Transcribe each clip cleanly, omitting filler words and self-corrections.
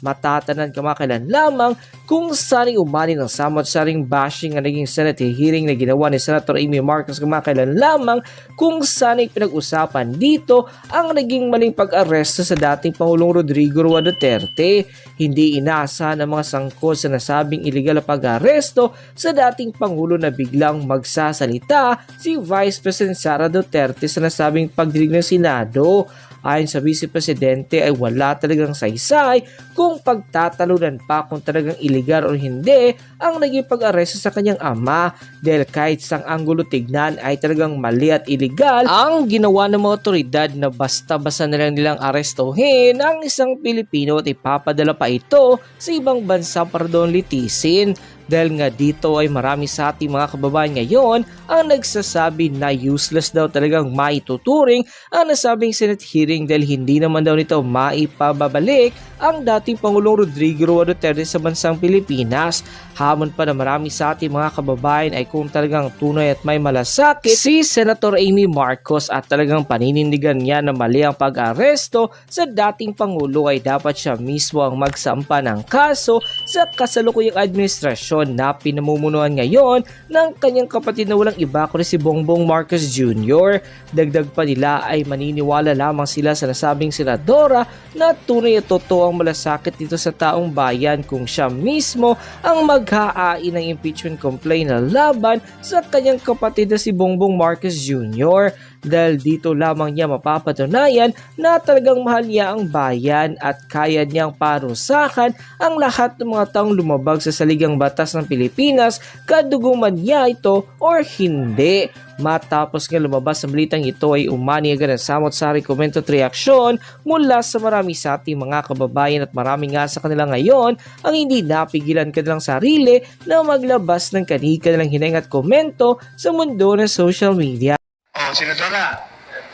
Matatanan kamakailan lamang kung saan umani ng samot-saring bashing ang naging Senate hearing na ginawa ni Senator Amy Marcos kamakailan lamang kung saan pinag-usapan dito ang naging maling pag-aresto sa dating Pangulong Rodrigo Roa Duterte. Hindi inaasahan ng mga sangkot sa nasabing iligal na pag-aresto sa dating Pangulo na biglang magsasalita si Vice President Sara Duterte sa nasabing pagdinig ng Senado. Ayon sa Vice Presidente ay wala talagang saysay kung pagtatalunan pa kung talagang iligal o hindi ang naging pag-aresto sa kanyang ama dahil kahit sang anggulo tignan ay talagang mali at iligal ang ginawa ng mga otoridad na basta-basta na lang nilang arestuhin ang isang Pilipino at ipapadala pa ito sa ibang bansa para doon litisin. Dahil nga dito ay marami sa ating mga kababayan ngayon ang nagsasabi na useless daw talagang maituturing ang nasabing Senate hearing dahil hindi naman daw nito maipababalik ang dating Pangulong Rodrigo Roa Duterte sa bansang Pilipinas. Hamon pa na marami sa ating mga kababayan ay kung talagang tunay at may malasakit si Senator Amy Marcos at talagang paninindigan niya na mali ang pag-aresto sa dating Pangulo ay dapat siya mismo ang magsampa ng kaso sa kasalukuyang administrasyon na pinamumunuan ngayon ng kanyang kapatid na walang iba kundi si Bongbong Marcos Jr. Dagdag pa nila ay maniniwala lamang sila sa nasabing senadora na tunay at totoo ang malasakit dito sa taong bayan kung siya mismo ang maghahain ng impeachment complaint na laban sa kanyang kapatid na si Bongbong Marcos Jr. Dahil dito lamang niya mapapatunayan na talagang mahal niya ang bayan at kaya niyang parusahan ang lahat ng mga taong lumabag sa saligang batas ng Pilipinas, kadugo man niya ito or hindi. Matapos nga lumabas sa balitang ito ay umani agad ang samot-sari komento at reaksyon mula sa marami sa ating mga kababayan at marami nga sa kanila ngayon ang hindi napigilan kanilang sarili na maglabas ng kanilang hineng at komento sa mundo ng social media. Senadora,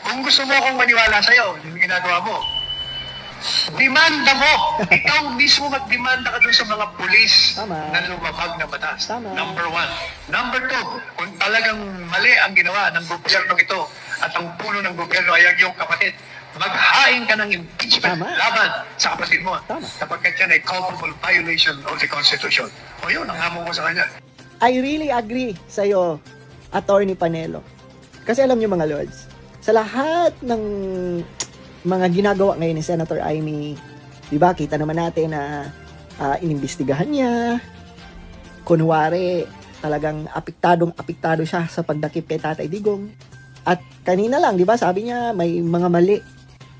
kung gusto mo akong maniwala sa'yo, yung ginagawa mo, demanda mo. Ikaw mismo magdemanda ka dun sa mga pulis na lumabag na batas. Number one. Number two, kung talagang mali ang ginawa ng gobyerno ito at ang puno ng gobyerno ay ang iyong kapatid, maghain ka ng impeachment laban sa kapatid mo. Sapagkat yan ay culpable violation of the Constitution. O yun, ang hamon ko sa kanya. I really agree sa'yo, Attorney Panelo. Kasi alam niyo mga lords, sa lahat ng mga ginagawa ngayon ni Senator Amy, di ba, kita naman natin na inimbestigahan niya, kunwari talagang apektado siya sa pagdakip kay Tatay Digong. At kanina lang, di ba, sabi niya may mga mali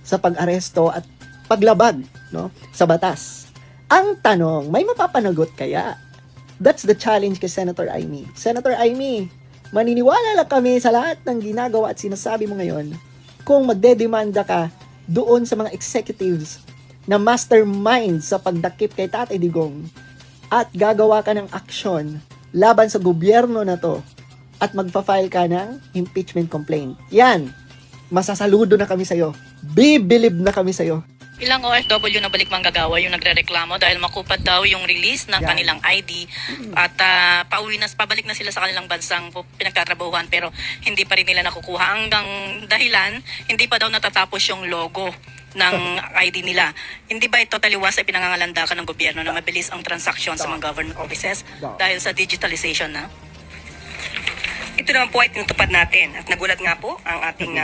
sa pag-aresto at paglabag, no, sa batas. Ang tanong, may mapapanagot kaya? That's the challenge kay Senator Amy. Senator Amy, maniniwala lang kami sa lahat ng ginagawa at sinasabi mo ngayon kung magdedemanda ka doon sa mga executives na mastermind sa pagdakip kay Tatay Digong at gagawa ka ng aksyon laban sa gobyerno na to at magpa-file ka ng impeachment complaint. Yan, masasaludo na kami sa'yo. Bibilib na kami sa'yo. Ilang OFW na balik manggagawa yung nagre-reklamo dahil makupad daw yung release ng kanilang ID at pabalik na sila sa kanilang bansang pinagtatrabahuhan pero hindi pa rin nila nakukuha hanggang dahilan hindi pa daw natatapos yung logo ng ID nila. Hindi ba ito taliwas ay pinangangalandakan ng gobyerno na mabilis ang transaksyon sa mga government offices dahil sa digitalization na? Ito naman po ay tinutupad natin at nagulat nga po ang ating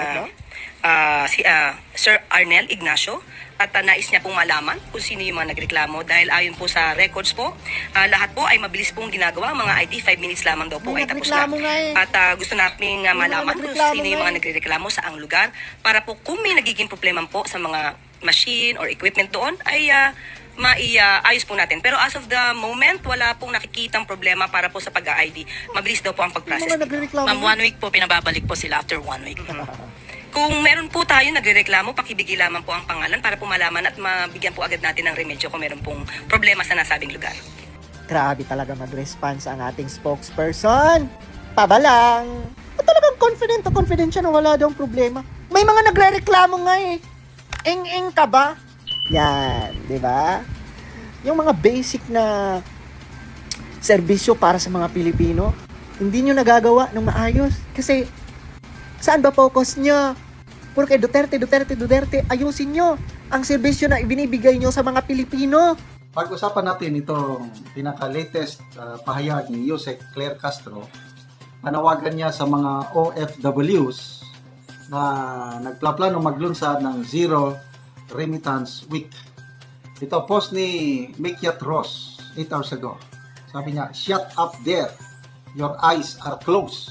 Sir Arnel Ignacio at nais niya pong malaman kung sino yung mga nagreklamo dahil ayon po sa records po, lahat po ay mabilis pong ginagawa. Mga ID, 5 minutes lamang daw po ay tapos na. At gusto natin malaman kung sino yung mga nagreklamo sa ang lugar para po kung may nagiging problema po sa mga machine or equipment doon ay maiayos po natin. Pero as of the moment, wala pong nakikitang problema para po sa pag-ID. Mabilis daw po ang pag-process. Ma'am, 1 week po, pinababalik po sila after 1 week. Kung meron po tayo nagrereklamo, pakibigay lamang po ang pangalan para po malaman at mabigyan po agad natin ng remedyo kung meron pong problema sa nasabing lugar. Grabe talaga mag-response ang ating spokesperson. Pabalang. At talagang confident siya na wala daw problema. May mga nagrereklamo nga eh. Eng-eng ka ba? Yan, di ba? Yung mga basic na serbisyo para sa mga Pilipino, hindi nyo nagagawa ng maayos. Kasi, saan ba focus nyo? puro kay Duterte, ayusin nyo ang serbisyo na ibinibigay nyo sa mga Pilipino. Pag-usapan natin itong pinaka-latest pahayag ni Yusek Claire Castro. Panawagan niya sa mga OFWs na nagplaplano maglunsad ng Zero Remittance Week. Ito post ni Mikyat Ross 8 hours ago. Sabi niya, "Shut up there. Your eyes are closed."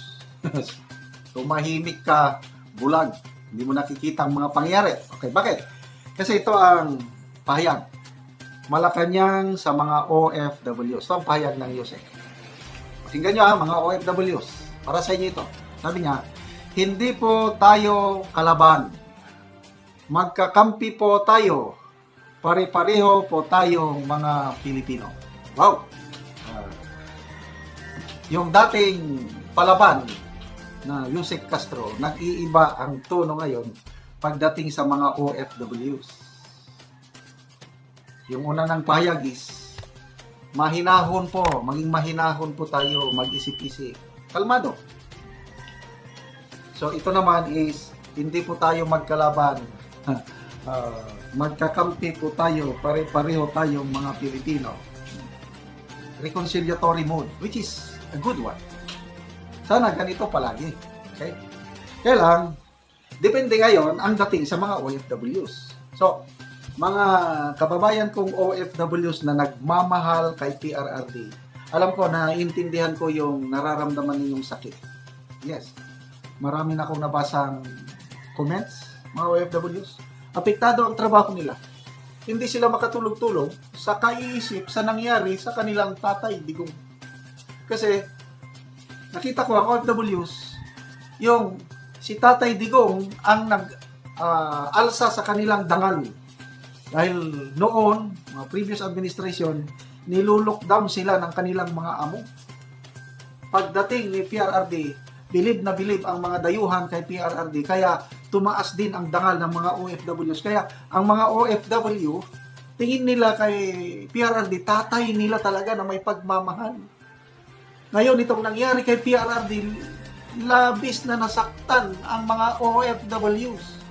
Tumahimik ka, bulag. Hindi mo nakikita ang mga pangyayari. Okay, bakit? Kasi ito ang pahayag. Malacanang sa mga OFWs. Ito ang pahayag ng Yusek. Tingnan nyo mga OFWs. Para sa inyo ito. Sabi niya, "Hindi po tayo kalaban. Magkakampi po tayo. Pare-pareho po tayong mga Pilipino." Wow! Yung dating palaban na Yusek Castro, nag-iiba ang tono ngayon pagdating sa mga OFWs. Yung una ng pahayag is, mahinahon po, maging mahinahon po tayo, mag-isip-isip. Kalmado. So ito naman is, hindi po tayo magkalaban. Magkakampi po tayo, pare-pareho tayong mga Pilipino. Reconciliatory mode, which is a good one. Sana ganito palagi. Okay? Kaya lang, depende ngayon ang dating sa mga OFWs. So, mga kababayan kong OFWs na nagmamahal kay PRRD, alam ko na intindihan ko yung nararamdaman ninyong sakit. Yes. Marami na akong nabasang comments, mga OFWs. Apektado ang trabaho nila. Hindi sila makatulog-tulog sa kaiisip sa nangyari sa kanilang tatay digong. Kasi nakita ko ang OFWs, yung si Tatay Digong ang nag-alsa sa kanilang dangal. Dahil noon, mga previous administration, niluluckdown sila ng kanilang mga amo. Pagdating ni PRRD, bilib na bilib ang mga dayuhan kay PRRD, kaya tumaas din ang dangal ng mga OFWs. Kaya ang mga OFW, tingin nila kay PRRD, tatay nila talaga na may pagmamahal. Ngayon, itong nangyari kay PRRD, labis na nasaktan ang mga OFWs.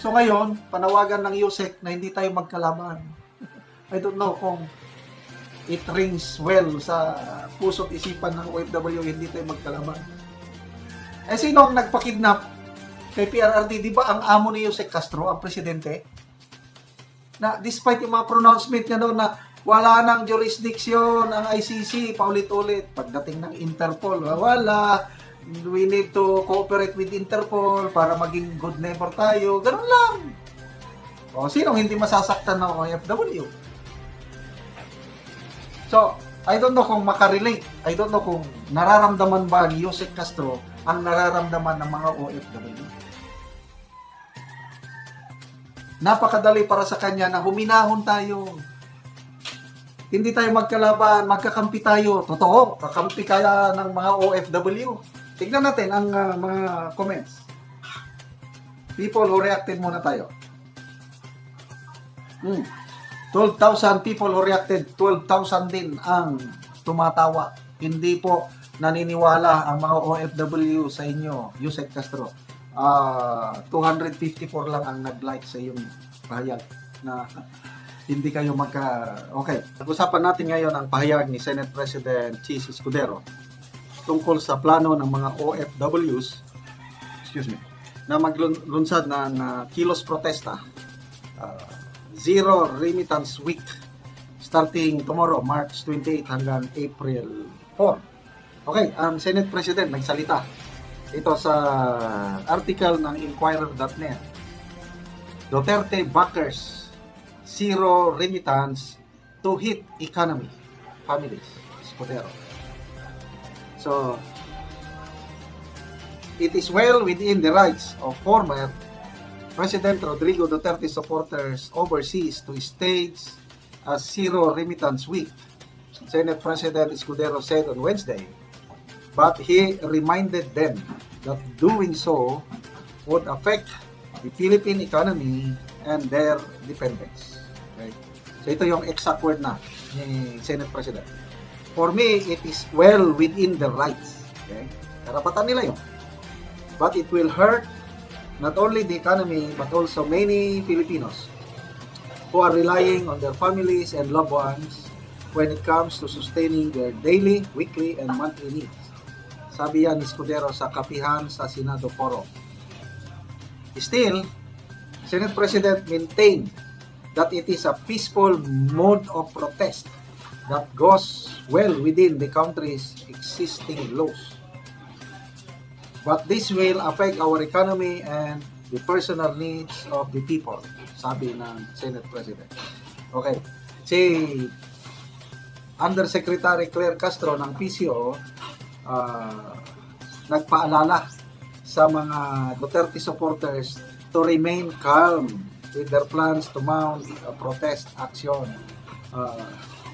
So ngayon, panawagan ng Yusek na hindi tayo magkalaban. I don't know kung it rings well sa puso't isipan ng OFW, hindi tayo magkalaban. Eh sino ang nagpakidnap kay PRRD? Di ba ang amo ni Yusek Castro, ang presidente? Na despite yung mga pronouncement niya doon na wala nang jurisdiction ang ICC, paulit-ulit. Pagdating ng Interpol, wala. We need to cooperate with Interpol para maging good neighbor tayo. Ganun lang. O, sinong hindi masasaktan ng OFW? So, I don't know kung makarelate. I don't know kung nararamdaman ba ni Yusek Castro ang nararamdaman ng mga OFW. Napakadali para sa kanya na huminahon tayo. Hindi tayo magkalaban, magkakampi tayo. Totoo, kakampi kaya ng mga OFW. Tignan natin ang mga comments. People who reacted muna tayo. 12,000 people who reacted, 12,000 din ang tumatawa. Hindi po naniniwala ang mga OFW sa inyo, Yusek Castro. 254 lang ang nag-like sa iyong pahayag na hindi kayo Okay, pag-usapan natin ngayon ang pahayag ni Senate President Chis Escudero tungkol sa plano ng mga OFWs, na maglunsad ng kilos protesta, Zero Remittance Week, starting tomorrow, March 28 hanggang April 4. Okay, ang Senate President nagsalita. Ito sa article ng Inquirer.net. Duterte backers Zero Remittance to hit economy, families, Escudero. So, it is well within the rights of former President Rodrigo Duterte supporters overseas to stage a Zero Remittance Week, Senate President Escudero said on Wednesday, but he reminded them that doing so would affect the Philippine economy and their dependents. Okay? So ito yung exact word na ni Senate President. For me, it is well within the rights. Okay? Karapatan nila yun. But it will hurt not only the economy, but also many Filipinos who are relying on their families and loved ones when it comes to sustaining their daily, weekly, and monthly needs. Sabi yan ni Escudero sa kapihan sa Senado Forum. Still, Senate President maintained that it is a peaceful mode of protest that goes well within the country's existing laws. But this will affect our economy and the personal needs of the people, sabi ng Senate President. Okay, si Undersecretary Claire Castro ng PCO nagpaalala sa mga Duterte supporters to remain calm with their plans to mount a protest action.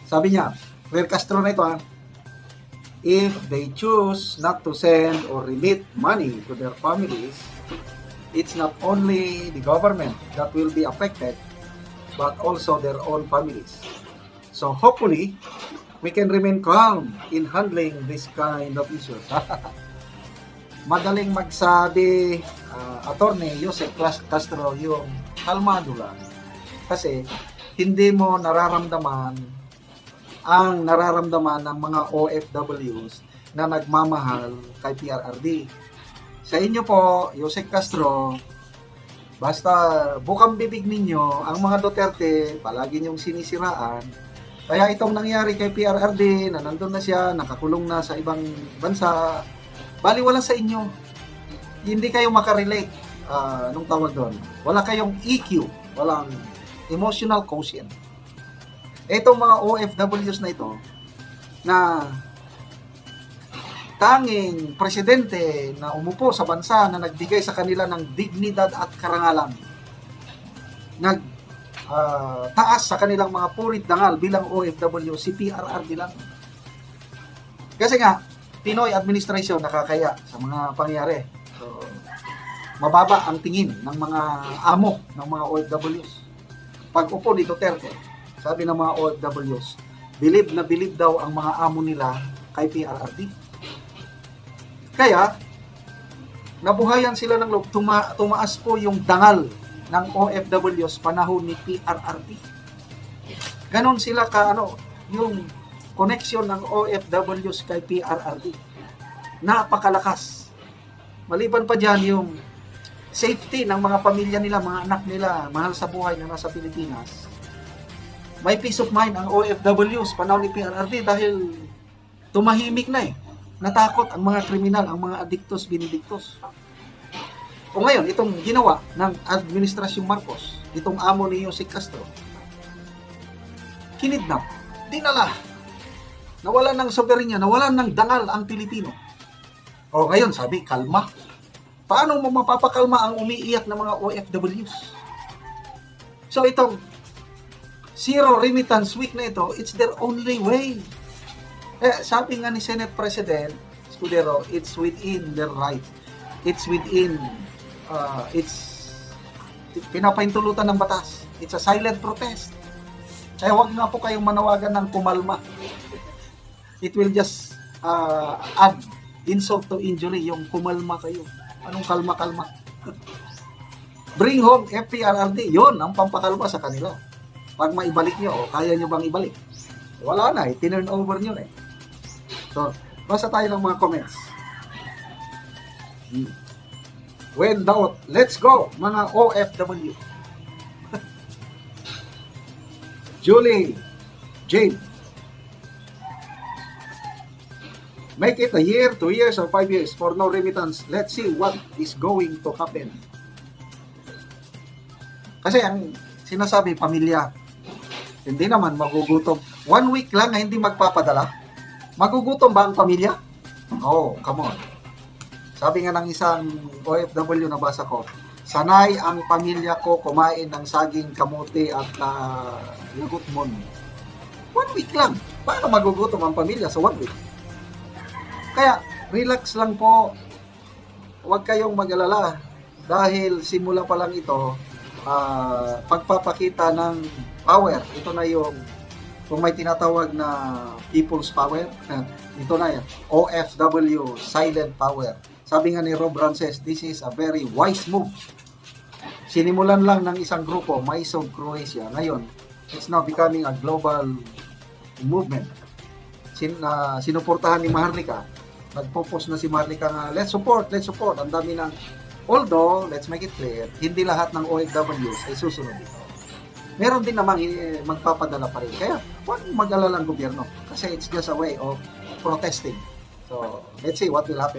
Sabi niya, Claire Castro na ito, if they choose not to send or remit money to their families, it's not only the government that will be affected, but also their own families. So hopefully, we can remain calm in handling this kind of issues. Madaling magsabi, Attorney Joseph Castro, yung kalmado lang. Kasi hindi mo nararamdaman ang nararamdaman ng mga OFWs na nagmamahal kay PRRD. Sa inyo po, Joseph Castro, basta bukang bibig ninyo, ang mga Duterte, palagi niyong sinisiraan. Kaya itong nangyari kay PRRD, na nandun na siya, nakakulong na sa ibang bansa, baliwala sa inyo. Hindi kayo makarelate, nung tawag doon. Wala kayong EQ, walang emotional quotient. Itong mga OFWs na ito, na tanging presidente na umupo sa bansa na nagbigay sa kanila ng dignidad at karangalan, taas sa kanilang mga purit dangal bilang OFW, si PRRD lang. Kasi nga, Pinoy administration nakakaya sa mga pangyayari. So, mababa ang tingin ng mga amo ng mga OFWs. Pag upo ni Duterte, sabi ng mga OFWs, bilib na bilib daw ang mga amo nila kay PRRD. Kaya, nabuhayan sila ng loob, tumaas po yung dangal ng OFWs panahon ni PRRD. Ganon sila yung connection ng OFWs kay PRRD. Napakalakas. Maliban pa dyan yung safety ng mga pamilya nila, mga anak nila, mahal sa buhay na nasa Pilipinas. May peace of mind ang OFWs panahon ni PRRD dahil tumahimik na natakot ang mga kriminal, ang mga adiktos, binidiktos. O ngayon, itong ginawa ng Administrasyong Marcos, itong amo ni Jose Castro, kinidnap, dinala, nawalan ng soberenya, nawalan ng dangal ang Pilipino. O ngayon, sabi, kalma. Paano mo mapapakalma ang umiiyak ng mga OFWs? So itong Zero Remittance Week na ito, it's their only way. Sabi nga ni Senate President Escudero, it's within their right. It's within, pinapaintulutan ng batas. It's a silent protest. Kaya wag nga po kayong manawagan ng kumalma. It will just add insult to injury, yung kumalma kayo. Anong kalma-kalma? Bring home FPRRD, yon ang pampakalma sa kanila. Pag maibalik nyo, kaya nyo bang ibalik? Wala na, tinurn over nyo So, basa tayo ng mga comments. When doubt, let's go, mga OFW. Julie, Jane, make it a year, 2 years, or 5 years for no remittance. Let's see what is going to happen. Kasi ang sinasabi, pamilya, hindi naman magugutom. 1 week lang na hindi magpapadala. Magugutom ba ang pamilya? Oh, come on. Sabi nga ng isang OFW na basa ko, sanay ang pamilya ko kumain ng saging, kamote at lagutmon. 1 week lang. Paano magugutom ang pamilya sa 1 week? Kaya, relax lang po. Huwag kayong mag-alala. Dahil simula pa lang ito, pagpapakita ng power. Ito na yung, kung may tinatawag na people's power, ito na yan, OFW, silent power. Sabi nga ni Rob Rances, this is a very wise move Sinimulan lang ng isang grupo, Mysov Croatia. Ngayon, it's now becoming a global movement. Sinuportahan ni Maharlika. Nagpo-post na si Maharlika nga, let's support. Ang dami ng, although, let's make it clear, hindi lahat ng OFWs ay susunod dito. Meron din namang magpapadala pa rin. Kaya, huwag mag-alala ang gobyerno. Kasi it's just a way of protesting. So, let's see what will happen.